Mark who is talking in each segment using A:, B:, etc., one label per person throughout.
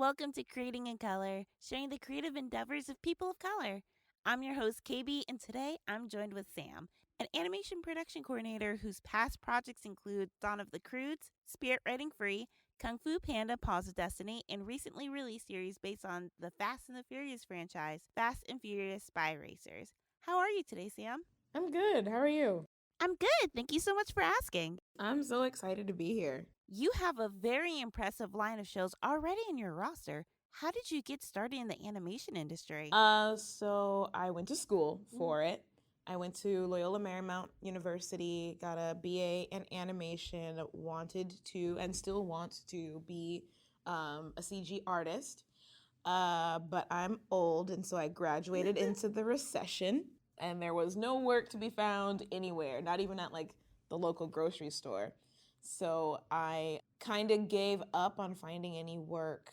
A: welcome to Creating in Color, sharing the creative endeavors of people of color. I'm your host, Kaybe, and today I'm joined with Sam, an animation production coordinator whose past projects include Dawn of the Croods, Spirit Riding Free, Kung Fu Panda Paws of Destiny, and recently released series based on the Fast and the Furious franchise, Fast and Furious Spy Racers. How are you today, Sam?
B: I'm good. How are you?
A: I'm good. Thank you so much for asking.
B: I'm so excited to be here.
A: You have a very impressive line of shows already in your roster. How did you get started in the animation industry?
B: So I went to school for it. I went to Loyola Marymount University, got a BA in animation, wanted to and still want to be a CG artist. But I'm old, and so I graduated into the recession, and there was no work to be found anywhere, not even at like the local grocery store. So I kind of gave up on finding any work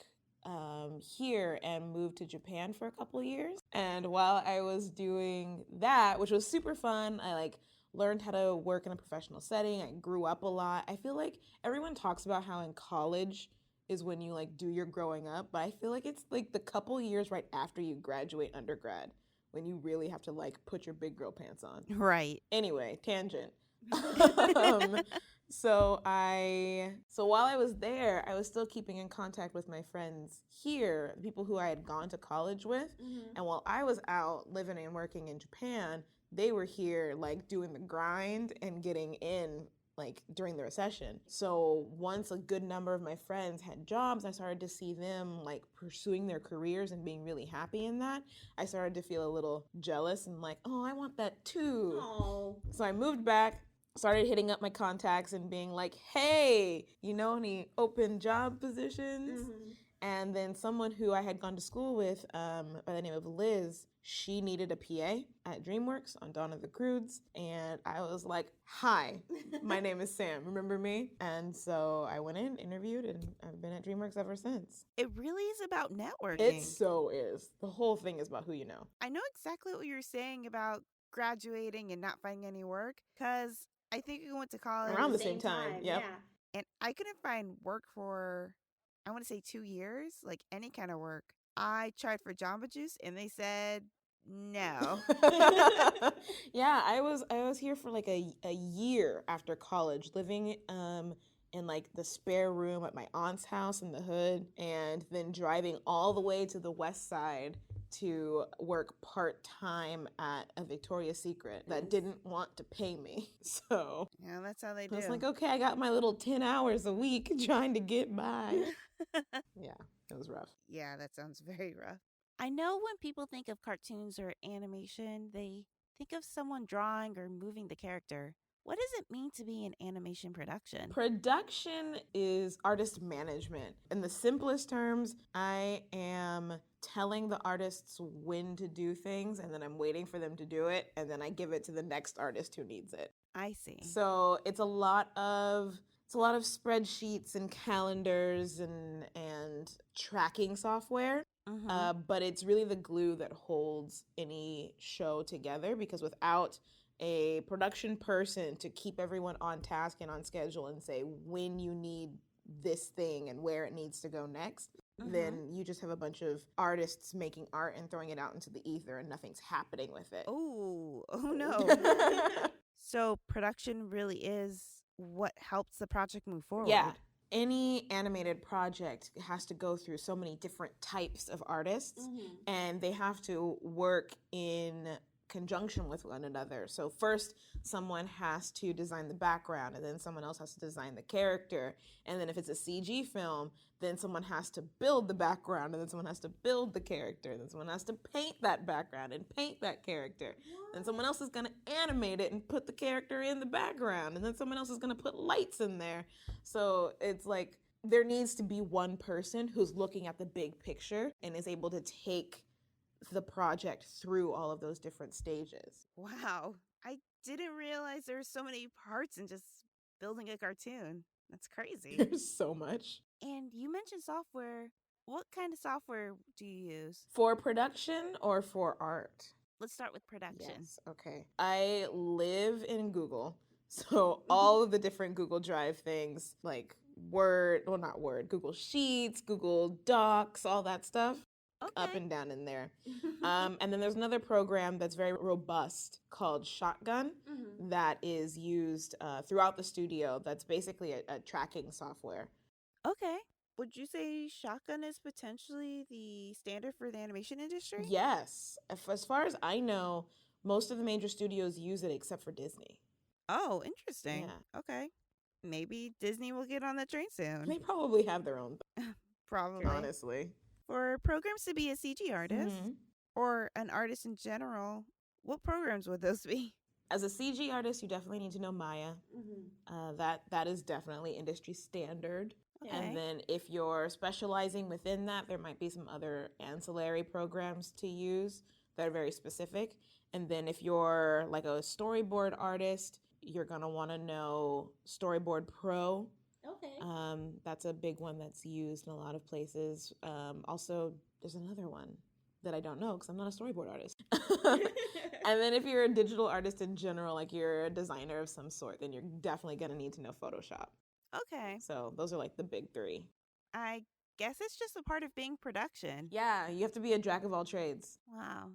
B: here and moved to Japan for a couple of years. And while I was doing that, which was super fun, I learned how to work in a professional setting. I grew up a lot. I feel like everyone talks about how in college is when you do your growing up, but I feel like it's like the couple years right after you graduate undergrad when you really have to put your big girl pants on.
A: Right.
B: Anyway, tangent. um, so while I was there, I was still keeping in contact with my friends here, the people who I had gone to college with. And while I was out living and working in Japan, they were here doing the grind and getting in during the recession. So once a good number of my friends had jobs, I started to see them pursuing their careers and being really happy in that. I started to feel a little jealous and oh, I want that too.
A: Aww.
B: So I moved back, started hitting up my contacts and being like, hey, you know any open job positions? And then someone who I had gone to school with by the name of Liz, she needed a PA at DreamWorks on Dawn of the Croods. And I was like, hi, my name is Sam. Remember me? And so I went in, interviewed, and I've been at DreamWorks ever since.
A: It really is about networking.
B: It so is. The whole thing is about who you know.
A: I know exactly what you're saying about graduating and not finding any work, because I think we went to college
B: around the same time. Yep.
A: Yeah. And I couldn't find work for, I want to say 2 years, any kind of work. I tried for Jamba Juice and they said no.
B: Yeah, I was here for a year after college, living in the spare room at my aunt's house in the hood, and then driving all the way to the west side to work part-time at a Victoria's Secret that didn't want to pay me. So
A: yeah, that's how they do.
B: I was like, okay, I got my little 10 hours a week trying to get by. Yeah, it was rough.
A: Yeah, that sounds very rough. I know when people think of cartoons or animation, they think of someone drawing or moving the character. What does it mean to be in animation production?
B: Production is artist management. In the simplest terms, I am telling the artists when to do things, and then I'm waiting for them to do it, and then I give it to the next artist who needs it.
A: I see.
B: So it's a lot of spreadsheets and calendars and tracking software. But it's really the glue that holds any show together, because without a production person to keep everyone on task and on schedule and say when you need this thing and where it needs to go next, then you just have a bunch of artists making art and throwing it out into the ether and nothing's happening with it.
A: Oh no. So production really is what helps the project move forward.
B: Yeah. Any animated project has to go through so many different types of artists, and they have to work in conjunction with one another. So first, someone has to design the background, and then someone else has to design the character. And then if it's a CG film, then someone has to build the background, and then someone has to build the character, and then someone has to paint that background and paint that character. Then someone else is going to animate it and put the character in the background, and then someone else is going to put lights in there. So it's there needs to be one person who's looking at the big picture and is able to take the project through all of those different stages.
A: Wow. I didn't realize there were so many parts in just building a cartoon. That's crazy.
B: There's so much.
A: And you mentioned software. What kind of software do you use?
B: For production or for art?
A: Let's start with production.
B: Yes, okay. I live in Google, so all of the different Google Drive things, not Word, Google Sheets, Google Docs, all that stuff. Up
A: Okay.
B: and down in there. And then there's another program that's very robust called Shotgun that is used throughout the studio. That's basically a tracking software.
A: Okay. Would you say Shotgun is potentially the standard for the animation industry?
B: Yes. As far as I know, most of the major studios use it except for Disney.
A: Oh, interesting.
B: Yeah.
A: Okay. Maybe Disney will get on the train soon.
B: They probably have their own,
A: Probably.
B: honestly.
A: For programs to be a CG artist
B: Mhm.
A: or an artist in general, what programs would those be?
B: As a CG artist, you definitely need to know Maya. That is definitely industry standard.
A: Okay.
B: And then if you're specializing within that, there might be some other ancillary programs to use that are very specific. And then if you're like a storyboard artist, you're gonna want to know Storyboard Pro.
A: Okay.
B: That's a big one that's used in a lot of places. Also, there's another one that I don't know because I'm not a storyboard artist. And then if you're a digital artist in general, like you're a designer of some sort, then you're definitely gonna need to know Photoshop.
A: Okay.
B: So those are like the big three.
A: I guess it's just a part of being production.
B: Yeah, you have to be a jack of all trades.
A: Wow.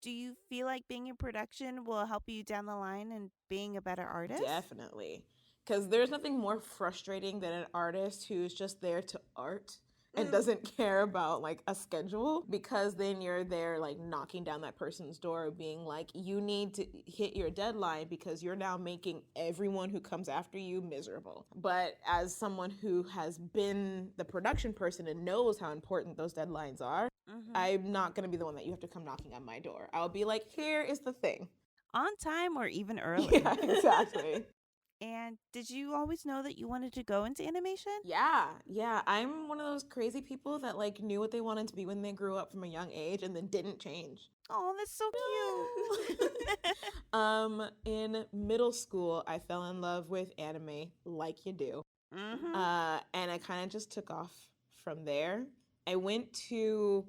A: Do you feel like being in production will help you down the line and being a better artist?
B: Definitely. Because there's nothing more frustrating than an artist who's just there to art and doesn't care about like a schedule, because then you're there like knocking down that person's door being like, you need to hit your deadline because you're now making everyone who comes after you miserable. But as someone who has been the production person and knows how important those deadlines are, I'm not going to be the one that you have to come knocking on my door. I'll be like, here is the thing.
A: On time or even early.
B: Yeah, exactly.
A: And did you always know that you wanted to go into animation?
B: Yeah. I'm one of those crazy people that like knew what they wanted to be when they grew up from a young age and then didn't change.
A: Oh, that's so cute.
B: In middle school, I fell in love with anime, like you do. And I kind of just took off from there. I went to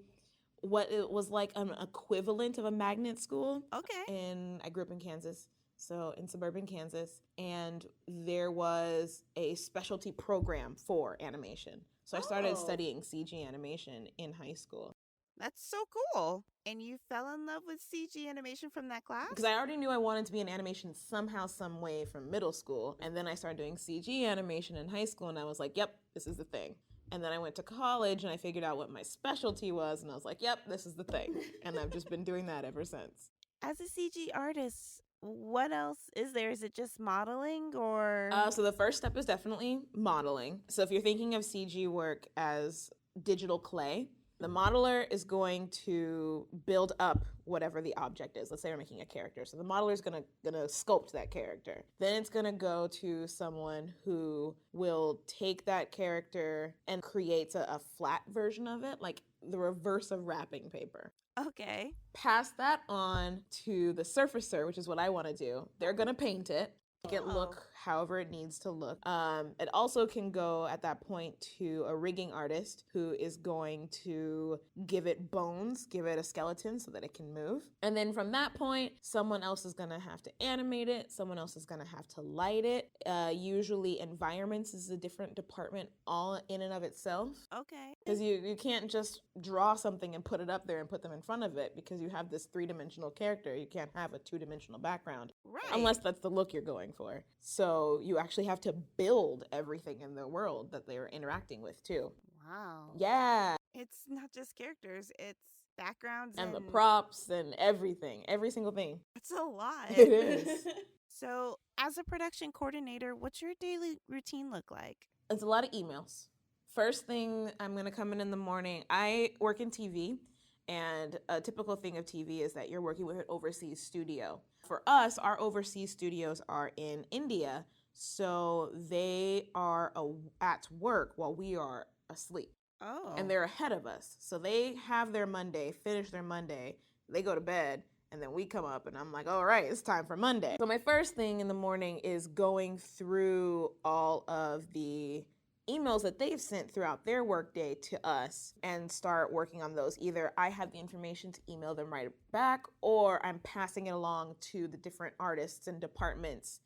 B: what it was like an equivalent of a magnet school.
A: Okay.
B: And I grew up in Kansas. So in suburban Kansas, and there was a specialty program for animation. So I started studying CG animation in high school.
A: That's so cool. And you fell in love with CG animation from that class?
B: Because I already knew I wanted to be in animation somehow, some way from middle school. And then I started doing CG animation in high school, and I was like, yep, this is the thing. And then I went to college, and I figured out what my specialty was, and I was like, yep, this is the thing. And I've just been doing that ever since.
A: As a CG artist, what else is there? Is it just modeling or?
B: So the first step is definitely modeling. So if you're thinking of CG work as digital clay, the modeler is going to build up whatever the object is. Let's say we're making a character. So the modeler is gonna sculpt that character. Then it's gonna go to someone who will take that character and creates a flat version of it, like the reverse of wrapping paper.
A: Okay.
B: Pass that on to the surfacer, which is what I want to do. They're going to paint it, make it look however it needs to look. It also can go at that point to a rigging artist who is going to give it bones, give it a skeleton so that it can move. And then from that point, someone else is going to have to animate it. Someone else is going to have to light it. Usually environments is a different department all in and of itself.
A: Okay.
B: Because you can't just draw something and put it up there and put them in front of it, because you have this three-dimensional character. You can't have a two-dimensional background.
A: Right.
B: Unless that's the look you're going for. So you actually have to build everything in the world that they're interacting with too.
A: Wow.
B: Yeah.
A: It's not just characters, it's backgrounds
B: And the props and everything. Every single thing.
A: It's a lot.
B: It is.
A: So, as a production coordinator, what's your daily routine look like?
B: It's a lot of emails. First thing, I'm going to come in the morning. I work in TV, and a typical thing of TV is that you're working with an overseas studio. For us, our overseas studios are in India, so they are at work while we are asleep.
A: Oh.
B: And they're ahead of us. So they have their Monday, finish their Monday, they go to bed, and then we come up and I'm like, all right, it's time for Monday. So my first thing in the morning is going through all of the emails that they've sent throughout their workday to us and start working on those. Either I have the information to email them right back, or I'm passing it along to the different artists and departments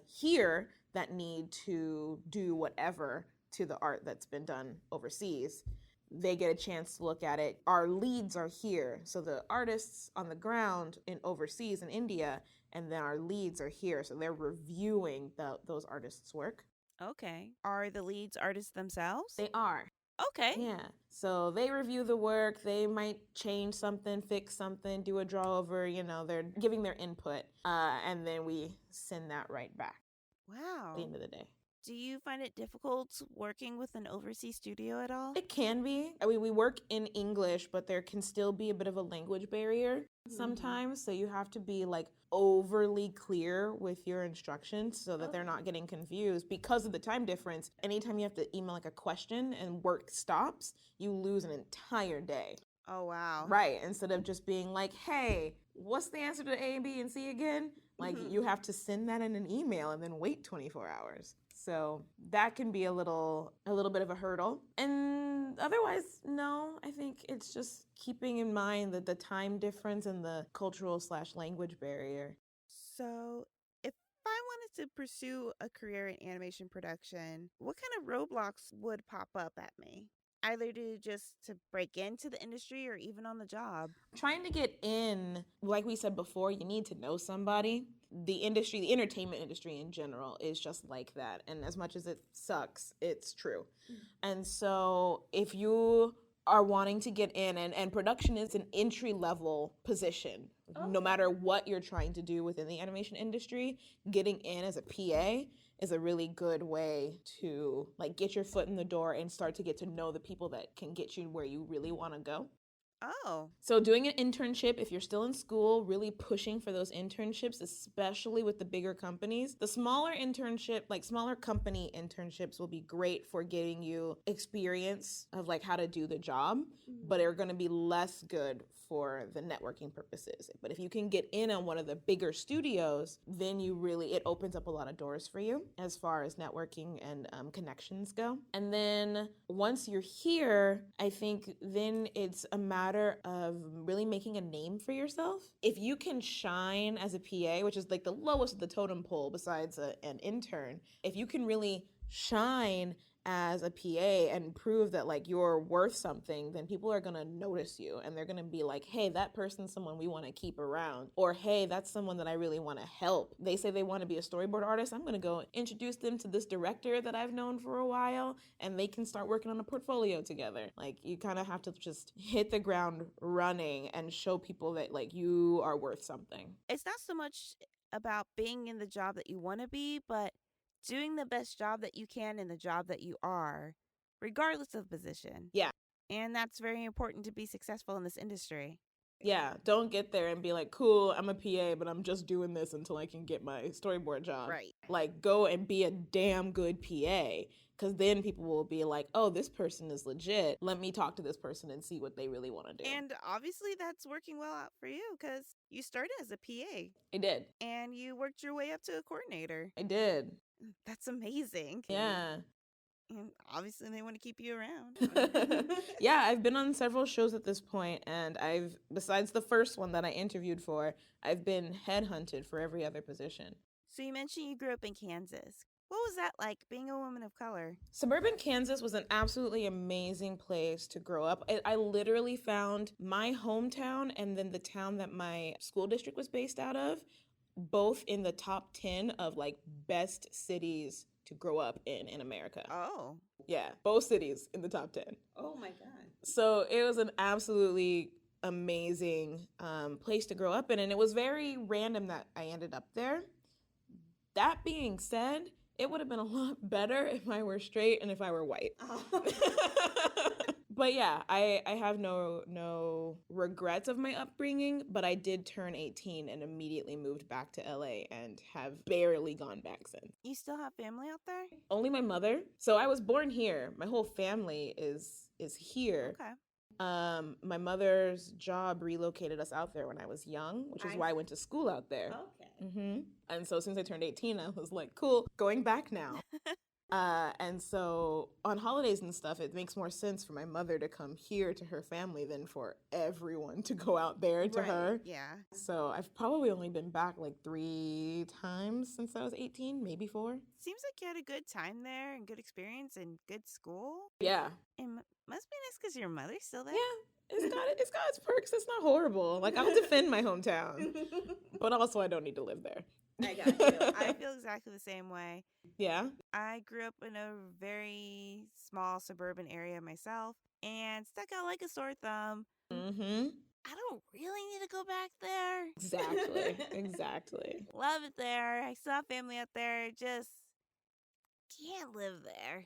B: here that need to do whatever to the art that's been done overseas, they get a chance to look at it. Our leads are here. So the artists on the ground in overseas in India, and then our leads are here. So they're reviewing those artists' work.
A: Okay. Are the leads artists themselves?
B: They are.
A: Okay.
B: Yeah. So they review the work. They might change something, fix something, do a draw over. They're giving their input. And then we send that right back
A: Wow.
B: at the end of the day.
A: Do you find it difficult working with an overseas studio at all?
B: It can be. I mean, we work in English, but there can still be a bit of a language barrier sometimes. So you have to be like overly clear with your instructions so that they're not getting confused. Because of the time difference, anytime you have to email like a question and work stops, you lose an entire day.
A: Oh, wow.
B: Right. Instead of just being like, hey, what's the answer to A, B, and C again? Like, you have to send that in an email and then wait 24 hours. So that can be a little bit of a hurdle. And otherwise, no, I think it's just keeping in mind that the time difference and the cultural/language barrier.
A: So, if I wanted to pursue a career in animation production, what kind of roadblocks would pop up at me? Either to break into the industry or even on the job.
B: Trying to get in, like we said before, you need to know somebody. The entertainment industry in general is just like that. And as much as it sucks, it's true. And so if you are wanting to get in, and production is an entry-level position. No matter what you're trying to do within the animation industry, getting in as a PA is a really good way to like get your foot in the door and start to get to know the people that can get you where you really want to go.
A: Oh.
B: So doing an internship, if you're still in school, really pushing for those internships, especially with the bigger companies. The smaller company internships will be great for getting you experience of like how to do the job, but are going to be less good for the networking purposes. But if you can get in on one of the bigger studios, then it opens up a lot of doors for you as far as networking and connections go. And then once you're here, I think then it's a matter of really making a name for yourself. If you can shine as a PA, which is like the lowest of the totem pole besides an intern, if you can really shine as a PA and prove that like you're worth something, then people are gonna notice you and they're gonna be like, hey, that person's someone we want to keep around, or hey, that's someone that I really want to help. They say they want to be a storyboard artist, I'm gonna go introduce them to this director that I've known for a while and they can start working on a portfolio together. Like you kind of have to just hit the ground running and show people that like you are worth something.
A: It's not so much about being in the job that you want to be, but doing the best job that you can in the job that you are, regardless of position.
B: Yeah.
A: And that's very important to be successful in this industry.
B: Yeah, don't get there and be like, cool, I'm a PA, but I'm just doing this until I can get my storyboard job.
A: Right.
B: Like, go and be a damn good PA, because then people will be like, oh, this person is legit. Let me talk to this person and see what they really want to do.
A: And obviously that's working well out for you because you started as a PA.
B: I did.
A: And you worked your way up to a coordinator.
B: I did.
A: That's amazing.
B: Yeah.
A: And obviously they want to keep you around.
B: Yeah, I've been on several shows at this point, and besides the first one that I interviewed for, I've been headhunted for every other position.
A: So you mentioned you grew up in Kansas. What was that like, being a woman of color?
B: Suburban Kansas was an absolutely amazing place to grow up. I literally found my hometown and then the town that my school district was based out of, both in the top 10 of like best cities to grow up in America.
A: Oh.
B: Yeah, both cities in the top 10.
A: Oh my God.
B: So it was an absolutely amazing place to grow up in, and it was very random that I ended up there. That being said, it would have been a lot better if I were straight and if I were white. Oh. But yeah, I have no regrets of my upbringing, but I did turn 18 and immediately moved back to LA and have barely gone back since.
A: You still have family out there?
B: Only my mother. So I was born here. My whole family is here.
A: Okay.
B: My mother's job relocated us out there when I was young, which is why I went to school out there.
A: Okay.
B: Mm-hmm. And so since I turned 18, I was like, cool, going back now. And so on holidays and stuff, it makes more sense for my mother to come here to her family than for everyone to go out there to her.
A: Yeah.
B: So I've probably only been back like 3 times since I was 18, maybe 4.
A: Seems like you had a good time there and good experience and good school.
B: Yeah.
A: It must be nice because your mother's still there.
B: Yeah, it's got its perks. It's not horrible. Like, I'll defend my hometown, but also I don't need to live there.
A: I got you. I feel exactly the same way.
B: Yeah.
A: I grew up in a very small suburban area myself and stuck out like a sore thumb.
B: Mm-hmm.
A: I don't really need to go back there.
B: Exactly. Exactly.
A: Love it there. I still have family out there. Just can't live there.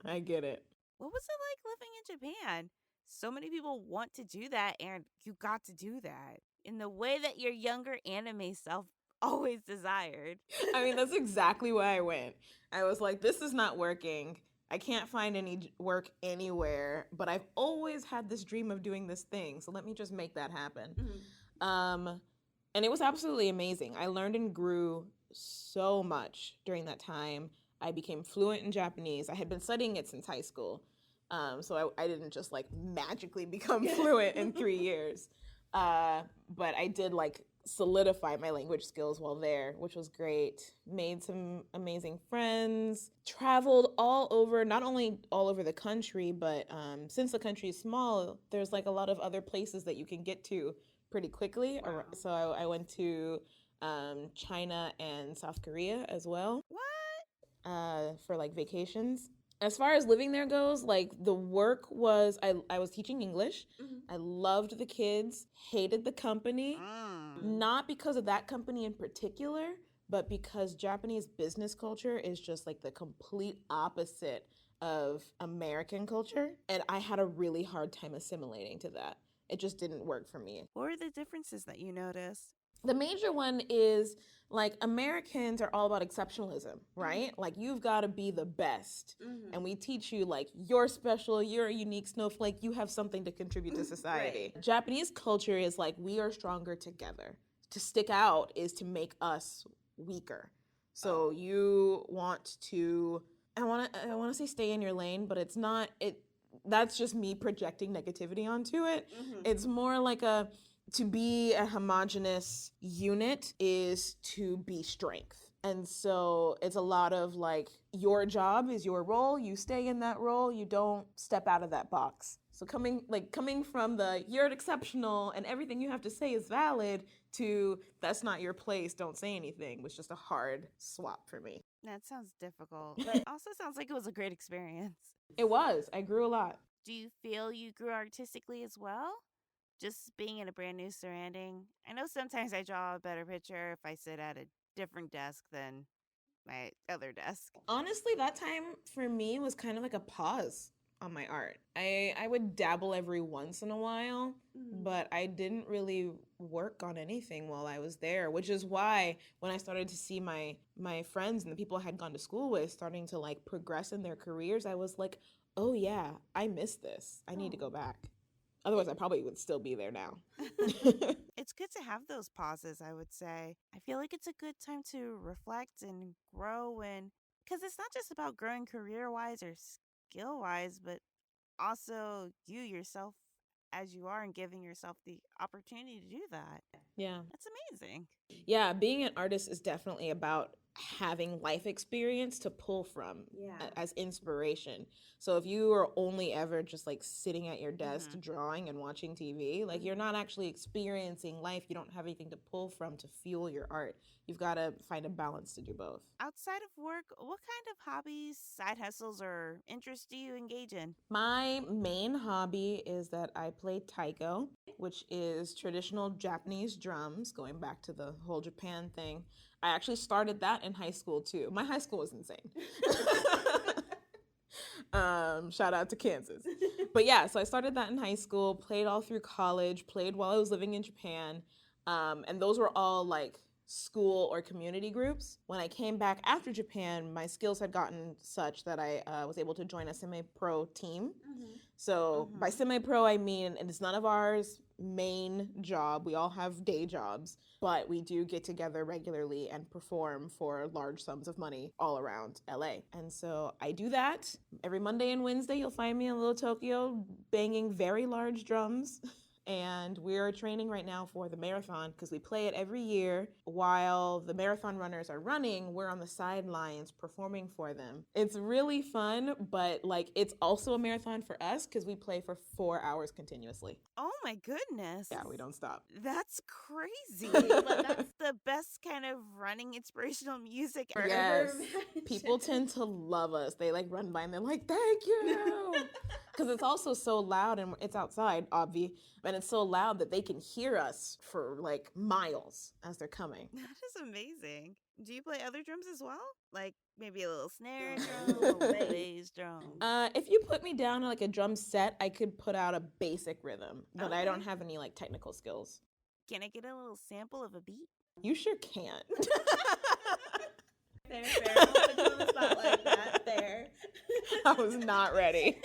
B: I get it.
A: What was it like living in Japan? So many people want to do that, and you got to do that in the way that your younger anime self always desired.
B: I mean, that's exactly why I went. I was like, this is not working. I can't find any work anywhere, but I've always had this dream of doing this thing, so let me just make that happen. And it was absolutely amazing. I learned and grew so much during that time. I became fluent in Japanese. I had been studying it since high school, so I didn't just like magically become fluent in 3 years. But I did like solidify my language skills while there, which was great. Made some amazing friends, traveled all over, not only all over the country, but since the country is small, there's like a lot of other places that you can get to pretty quickly.
A: Wow.
B: So I went to China and South Korea as well.
A: What?
B: For like vacations. As far as living there goes, like the work was, I was teaching English. I loved the kids, hated the company. Not because of that company in particular, but because Japanese business culture is just like the complete opposite of American culture. And I had a really hard time assimilating to that. It just didn't work for me.
A: What are the differences that you noticed?
B: The major one is like Americans are all about exceptionalism, right? Like you've got to be the best. And we teach you like you're special, you're a unique snowflake, you have something to contribute to society. Right. Japanese culture is like we are stronger together. To stick out is to make us weaker. So you want to I want to say stay in your lane, but it's not that's just me projecting negativity onto it. It's more like to be a homogenous unit is to be strength. And so it's a lot of like, your job is your role. You stay in that role. You don't step out of that box. So coming from the, you're exceptional and everything you have to say is valid to, that's not your place, don't say anything, was just a hard swap for me.
A: That sounds difficult, but also sounds like it was a great experience.
B: It was. I grew a lot.
A: Do you feel you grew artistically as well? Just being in a brand new surrounding. I know sometimes I draw a better picture if I sit at a different desk than my other desk.
B: Honestly, that time for me was kind of like a pause on my art. I would dabble every once in a while, but I didn't really work on anything while I was there, which is why when I started to see my friends and the people I had gone to school with starting to like progress in their careers, I was like, oh yeah, I miss this. I need to go back. Otherwise, I probably would still be there now.
A: It's good to have those pauses, I would say. I feel like it's a good time to reflect and grow, and because it's not just about growing career-wise or skill-wise, but also you yourself as you are and giving yourself the opportunity to do that.
B: Yeah.
A: That's amazing.
B: Yeah, being an artist is definitely about having life experience to pull from as inspiration. So if you are only ever just like sitting at your desk drawing and watching TV, like you're not actually experiencing life. You don't have anything to pull from to fuel your art. You've got to find a balance to do both.
A: Outside of work, what kind of hobbies, side hustles, or interests do you engage in?
B: My main hobby is that I play taiko, which is traditional Japanese drums, going back to the whole Japan thing. I actually started that in high school too. My high school was insane. Shout out to Kansas. But yeah, so I started that in high school, played all through college, played while I was living in Japan. And those were all like school or community groups. When I came back after Japan, my skills had gotten such that I was able to join a semi-pro team. So by semi-pro, I mean it's none of ours main job. We all have day jobs, but we do get together regularly and perform for large sums of money all around LA. And so I do that. Every Monday and Wednesday, you'll find me in Little Tokyo banging very large drums. And we're training right now for the marathon because we play it every year. While the marathon runners are running, we're on the sidelines performing for them. It's really fun, but like it's also a marathon for us because we play for 4 hours continuously.
A: Oh my goodness.
B: Yeah, we don't stop.
A: That's crazy. But that's the best kind of running inspirational music ever.
B: Yes. People tend to love us. They like run by and they're like, thank you. Because it's also so loud and it's outside, obvi, and it's so loud that they can hear us for like miles as they're coming.
A: That is amazing. Do you play other drums as well? Like maybe a little snare drum, a little bass drum?
B: If you put me down like a drum set, I could put out a basic rhythm, but I don't have any like technical skills.
A: Can I get a little sample of a beat?
B: You sure can.
C: Fair. I'll put you on the spot like that. Fair.
B: I was not ready.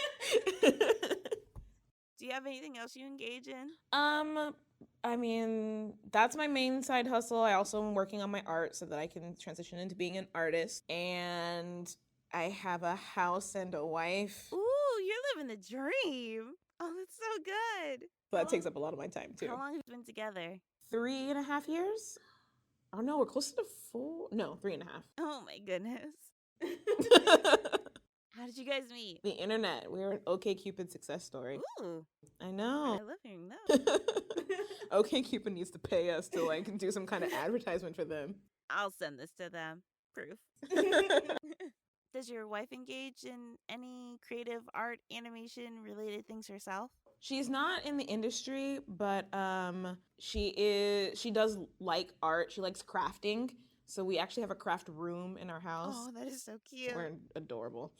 A: Do you have anything else you engage in?
B: I mean, that's my main side hustle. I also am working on my art so that I can transition into being an artist. And I have a house and a wife.
A: Ooh, you're living the dream. Oh, that's so good.
B: So that takes up a lot of my time too.
A: How long have you been together?
B: 3.5 years? Oh no, we're closer to 4. No, 3.5.
A: Oh my goodness. How did you guys meet?
B: The internet. We were an OkCupid success story.
A: Ooh,
B: I
A: I
B: know.
A: love hearing that.
B: OkCupid needs to pay us to like do some kind of advertisement for them.
A: I'll send this to them. Proof. Does your wife engage in any creative art, animation related things herself?
B: She's not in the industry, but she does like art. She likes crafting. So we actually have a craft room in our house.
A: Oh, that is so cute.
B: We're adorable.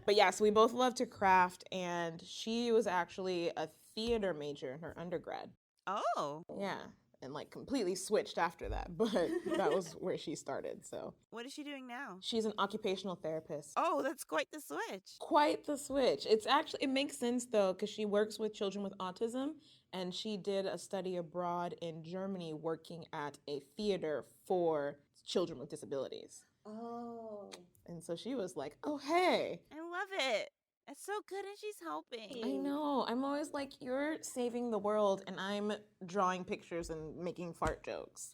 B: But yeah, so we both love to craft, and she was actually a theater major in her undergrad.
A: Oh.
B: Yeah, and like completely switched after that, but that was where she started. So
A: What is she doing now?
B: she's an occupational therapist.
A: Oh, that's quite the switch.
B: Quite the switch. It makes sense though, because she works with children with autism, and she did a study abroad in Germany working at a theater for children with disabilities.
C: Oh.
B: And so she was like, oh, hey.
A: I love it. That's so good, and she's helping.
B: I know. I'm always like, you're saving the world, and I'm drawing pictures and making fart jokes.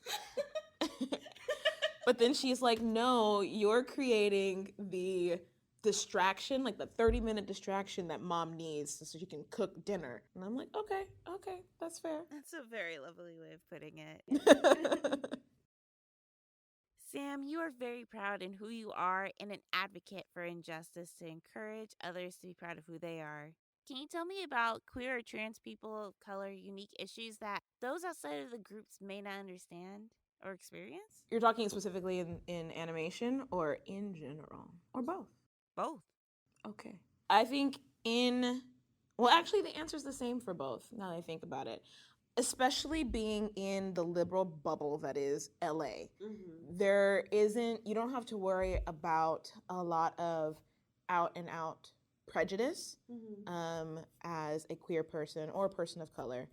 B: But then she's like, no, you're creating the distraction, like the 30-minute distraction that mom needs so she can cook dinner. And I'm like, okay, that's fair.
A: That's a very lovely way of putting it. Sam, you are very proud in who you are and an advocate for injustice to encourage others to be proud of who they are. Can you tell me about queer or trans people of color unique issues that those outside of the groups may not understand or experience?
B: You're talking specifically in animation or in general? Or both?
A: Both.
B: Okay. I think actually the answer's the same for both now that I think about it. Especially being in the liberal bubble that is LA.
C: Mm-hmm.
B: You don't have to worry about a lot of out and out prejudice as a queer person or a person of color.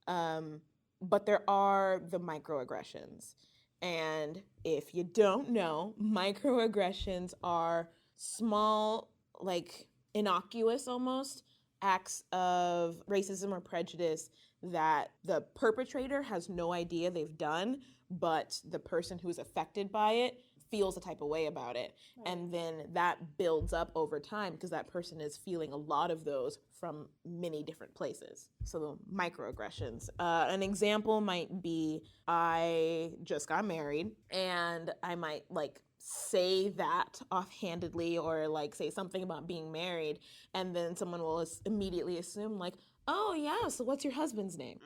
B: But there are the microaggressions. And if you don't know, microaggressions are small, like innocuous almost, acts of racism or prejudice that the perpetrator has no idea they've done, but the person who's affected by it feels a type of way about it. Right. And then that builds up over time because that person is feeling a lot of those from many different places. So the microaggressions. An example might be I just got married and I might like say that offhandedly or like say something about being married, and then someone will immediately assume like, oh yeah, so what's your husband's name?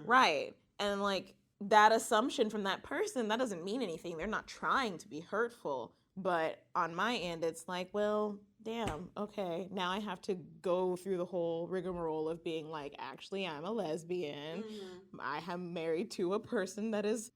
B: Right. And like that assumption from that person, that doesn't mean anything. They're not trying to be hurtful. But on my end, it's like, well, damn, okay, now I have to go through the whole rigmarole of being like, actually, I'm a lesbian. I am married to a person that is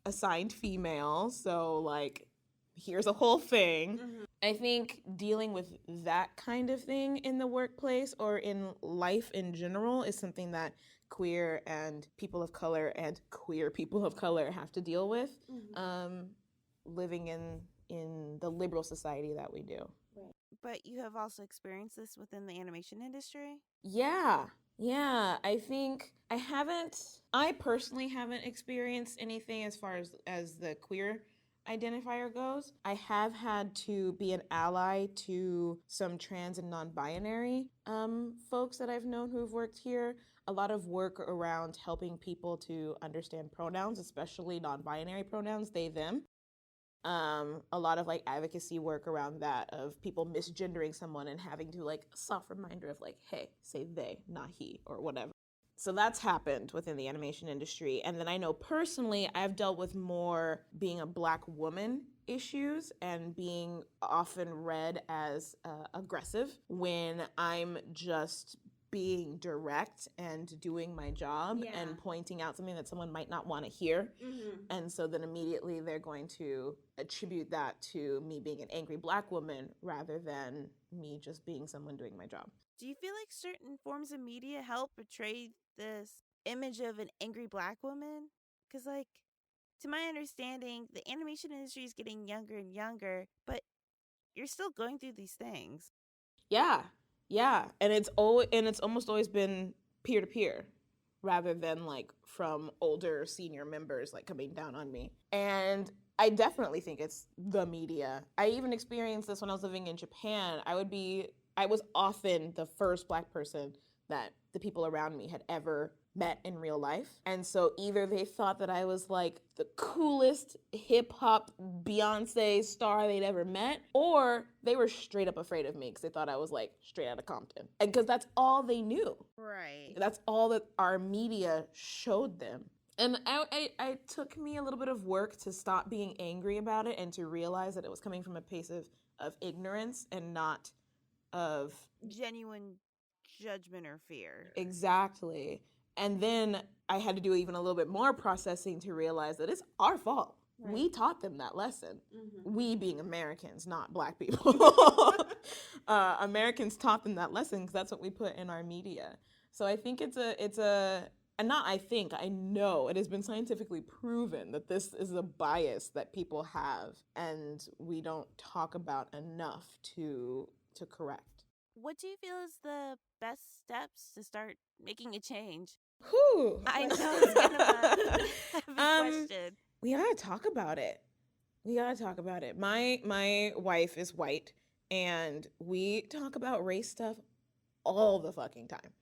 B: assigned female. So, like, here's a whole thing. I think dealing with that kind of thing in the workplace or in life in general is something that queer and people of color and queer people of color have to deal with, living in the liberal society that we do.
A: But you have also experienced this within the animation industry?
B: Yeah. I think I personally haven't experienced anything as far as the queer identifier goes. I have had to be an ally to some trans and non-binary folks that I've known who've worked here. A lot of work around helping people to understand pronouns, especially non-binary pronouns, they, them. A lot of like advocacy work around that of people misgendering someone and having to like a soft reminder of like, hey, say they, not he, or whatever. So that's happened within the animation industry. And then I know personally I've dealt with more being a Black woman issues and being often read as aggressive when I'm just being direct and doing my job and pointing out something that someone might not want to hear. And so then immediately they're going to attribute that to me being an angry Black woman rather than me just being someone doing my job.
A: Do you feel like certain forms of media help portray this image of an angry Black woman? Because, like, to my understanding, the animation industry is getting younger and younger, but you're still going through these things.
B: Yeah. And it's almost always been peer to peer rather than like from older senior members like coming down on me. And I definitely think it's the media. I even experienced this when I was living in Japan. I was often the first Black person that the people around me had ever met in real life. And so either they thought that I was like the coolest hip hop Beyonce star they'd ever met, or they were straight up afraid of me because they thought I was like straight out of Compton. And because that's all they knew.
A: Right.
B: That's all that our media showed them. And I took me a little bit of work to stop being angry about it and to realize that it was coming from a place of ignorance and not of
A: genuine judgment or fear.
B: Exactly. And then I had to do even a little bit more processing to realize that it's our fault. Right. We taught them that lesson. We being Americans, not Black people. Americans taught them that lesson because that's what we put in our media. So I think I know it has been scientifically proven that this is a bias that people have and we don't talk about enough to correct.
A: What do you feel is the best steps to start making a change?
B: Whew.
A: I know it's kind of a heavy question.
B: We gotta talk about it. My wife is white, and we talk about race stuff all the fucking time.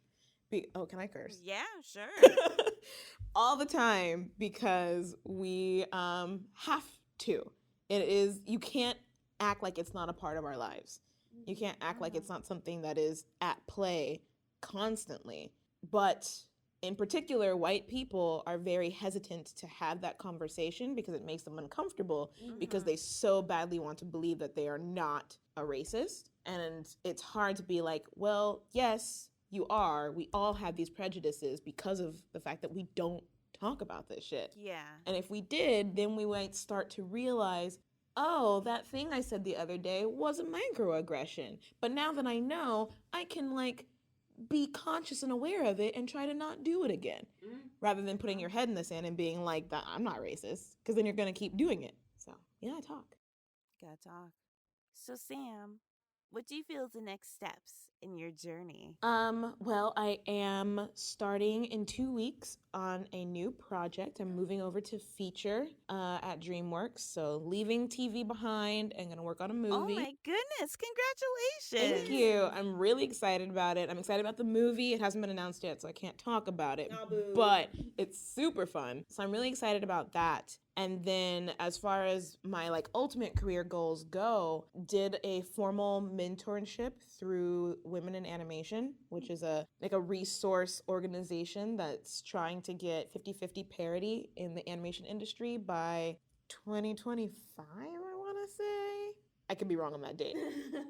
B: Can I curse?
A: Yeah, sure.
B: All the time because we have to. You can't act like it's not a part of our lives. You can't act like it's not something that is at play constantly. But in particular, white people are very hesitant to have that conversation because it makes them uncomfortable because they so badly want to believe that they are not a racist. And it's hard to be like, well, yes, you are. We all have these prejudices because of the fact that we don't talk about this shit.
A: Yeah.
B: And if we did, then we might start to realize, oh, that thing I said the other day was a microaggression. But now that I know, I can like be conscious and aware of it and try to not do it again. Rather than putting your head in the sand and being like, I'm not racist. Because then you're going to keep doing it. So, yeah, talk.
A: Gotta talk. So, Sam, what do you feel is the next steps in your journey?
B: Well, I am starting in 2 weeks on a new project. I'm moving over to feature at DreamWorks. So leaving TV behind and gonna work on a movie.
A: Oh my goodness, congratulations.
B: Thank you. I'm really excited about it. I'm excited about the movie. It hasn't been announced yet, so I can't talk about it. But it's super fun. So I'm really excited about that. And then as far as my like ultimate career goals go, did a formal mentorship through Women in Animation, which is a resource organization that's trying to get 50-50 parity in the animation industry by 2025, I want to say. I could be wrong on that date.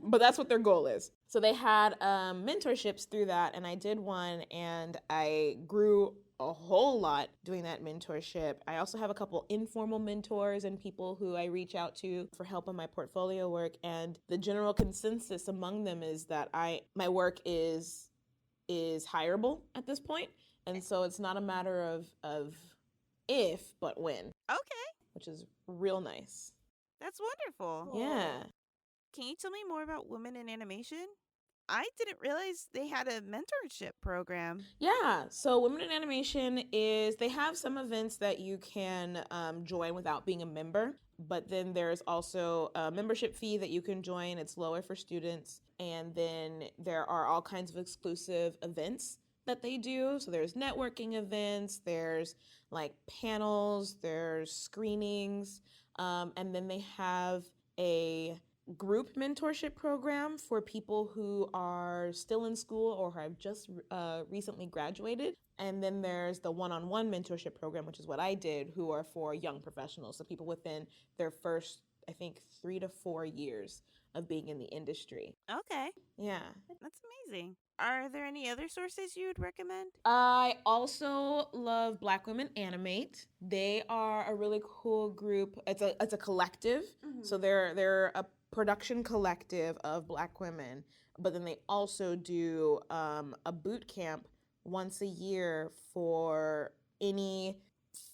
B: But that's what their goal is. So they had mentorships through that, and I did one, and I grew a whole lot doing that mentorship. I also have a couple informal mentors and people who I reach out to for help on my portfolio work, and the general consensus among them is that my work is hireable at this point, and so it's not a matter of if, but when,
A: Okay,
B: which is real nice.
A: that's wonderful.
C: Cool.
B: Yeah.
A: Can you tell me more about Women in Animation? I didn't realize they had a mentorship program.
B: Yeah, so Women in Animation they have some events that you can join without being a member, but then there's also a membership fee that you can join. It's lower for students. And then there are all kinds of exclusive events that they do. So there's networking events, there's like panels, there's screenings, and then they have a group mentorship program for people who are still in school or have just recently graduated. And then there's the one-on-one mentorship program, which is what I did, who are for young professionals, so people within their first, I think, 3 to 4 years of being in the industry.
A: Okay,
B: Yeah.
A: that's amazing. Are there any other sources you would recommend?
B: I also love Black Women Animate. They are a really cool group. It's a collective. So they're a production collective of Black women, but then they also do a boot camp once a year for any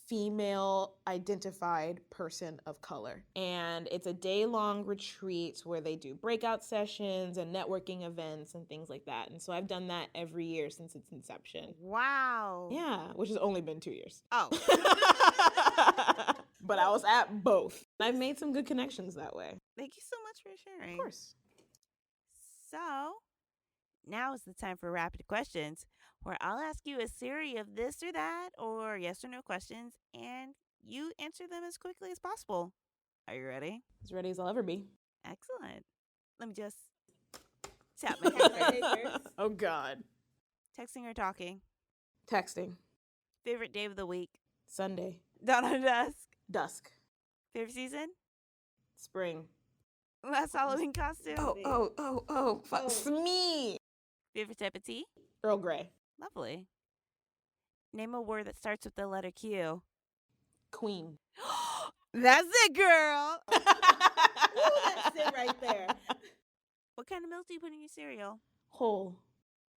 B: female identified person of color. And it's a day-long retreat where they do breakout sessions and networking events and things like that. And so I've done that every year since its inception.
A: Wow.
B: Yeah, which has only been 2 years.
A: Oh.
B: But I was at both. I've made some good connections that way.
A: Thank you so much for sharing.
B: Of course.
A: So, now is the time for rapid questions, where I'll ask you a series of this or that or yes or no questions, and you answer them as quickly as possible. Are you ready?
B: As ready as I'll ever be.
A: Excellent. Let me just tap my head.
C: Papers.
B: Oh, God.
A: Texting or talking?
B: Texting.
A: Favorite day of the week?
B: Sunday.
A: Dawn or dusk?
B: Dusk.
A: Favorite season?
B: Spring.
A: Last Halloween costume?
B: Fuck me.
A: Favorite type of tea?
B: Earl Grey.
A: Lovely. Name a word that starts with the letter Q.
B: Queen.
A: That's it, girl.
C: Ooh, that's it right there.
A: What kind of milk do you put in your cereal?
B: Whole.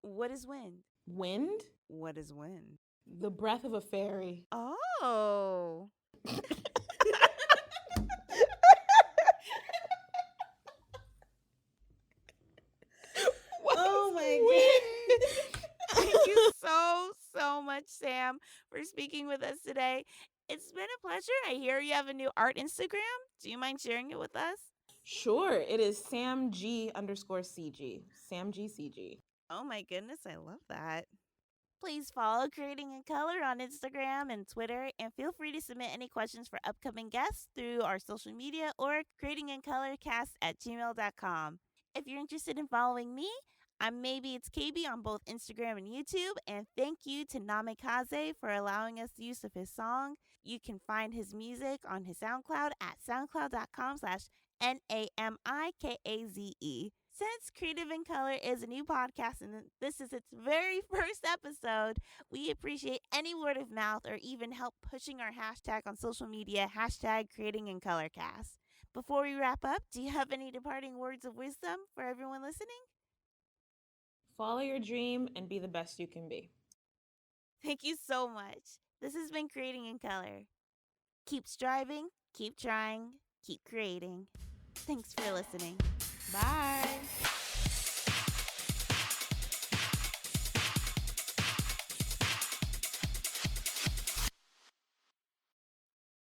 A: What is wind?
B: Wind.
A: What is wind?
B: The breath of a fairy.
A: Oh.
C: Oh my
A: Thank you so much, Sam, for speaking with us today. It's been a pleasure. I hear you have a new art Instagram. Do you mind sharing it with us?
B: Sure. It is SamG_CG. SamGCG.
A: Oh my goodness, I love that. Please follow Creating in Color on Instagram and Twitter, and feel free to submit any questions for upcoming guests through our social media or creatingincolorcast@gmail.com. If you're interested in following me, I'm Maybe It's Kaybe on both Instagram and YouTube, and thank you to Namikaze for allowing us the use of his song. You can find his music on his SoundCloud at soundcloud.com/NAMIKAZE. Since Creative in Color is a new podcast and this is its very first episode, we appreciate any word of mouth or even help pushing our hashtag on social media, #CreatingInColorcast. Before we wrap up, do you have any departing words of wisdom for everyone listening?
B: Follow your dream and be the best you can be.
A: Thank you so much. This has been Creating in Color. Keep striving, keep trying, keep creating. Thanks for listening.
B: Bye.